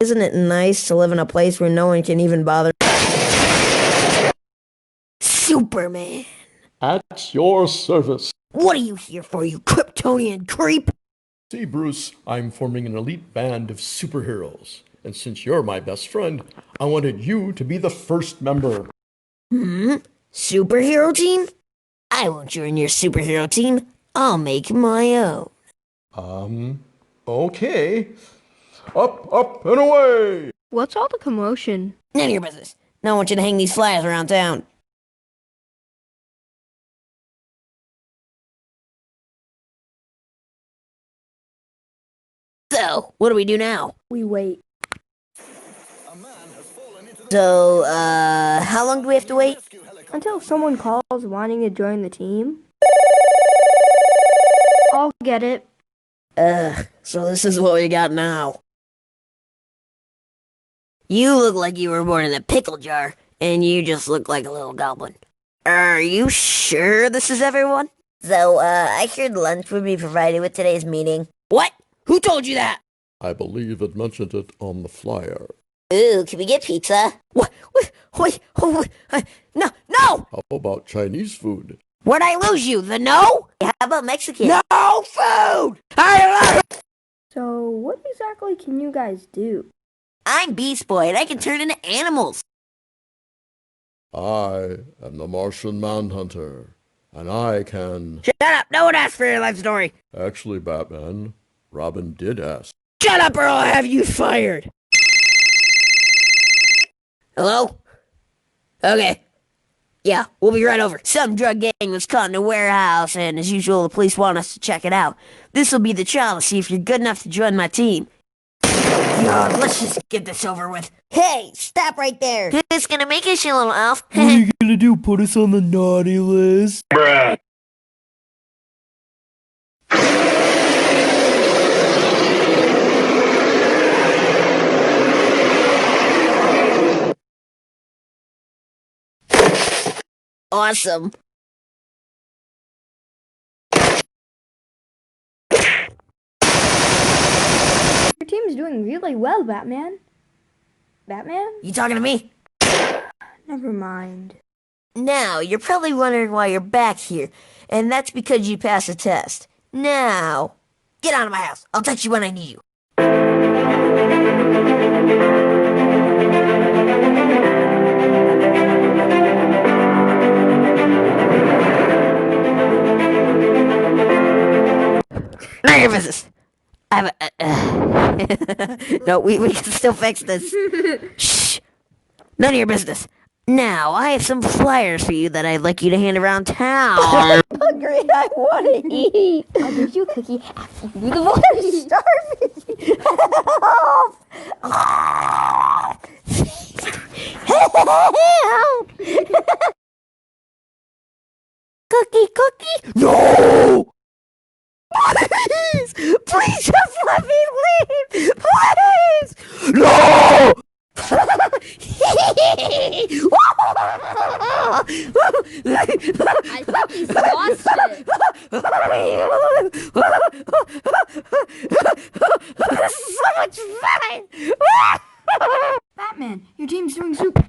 Isn't it nice to live in a place where no one can even bother? Superman! At your service. What are you here for, you Kryptonian creep? See, Bruce, I'm forming an elite band of superheroes. And since you're my best friend, I wanted you to be the first member. Superhero team? I won't join your superhero team. I'll make my own. Okay. Up, and away! What's all the commotion? None of your business. Now I want you to hang these flyers around town. So, what do we do now? We wait. So, how long do we have to wait? Until someone calls wanting to join the team. I'll get it. So this is what we got now. You look like you were born in a pickle jar, and you just look like a little goblin. Are you sure this is everyone? So, I heard lunch would be provided with today's meeting. What? Who told you that? I believe it mentioned it on the flyer. Ooh, can we get pizza? What? Wait, no! How about Chinese food? Where'd I lose you? The no? How about Mexican? No food! So, what exactly can you guys do? I'm Beast Boy, and I can turn into animals. I am the Martian Manhunter, and I can... Shut up! No one asked for your life story. Actually, Batman, Robin did ask. Shut up, or I'll have you fired. Hello? Okay. Yeah, we'll be right over. Some drug gang was caught in a warehouse, and as usual, the police want us to check it out. This'll be the trial to see if you're good enough to join my team. God, let's just get this over with. Hey, stop right there. Who's gonna make us, you little elf? What are you gonna do, put us on the naughty list? Bruh! Awesome. Your team's doing really well, Batman. Batman? You talking to me? Never mind. Now, you're probably wondering why you're back here, and that's because you passed a test. Now, get out of my house. I'll text you when I need you. None of your business. I have a... No, we can still fix this. Shh. None of your business. Now, I have some flyers for you that I'd like you to hand around town. I'm hungry. I want to eat. I'll give you a cookie after you do the Help! Cookie. No! Please just let me leave. Please. No! I think he's lost it. This is so much fun! Batman, your team's doing super...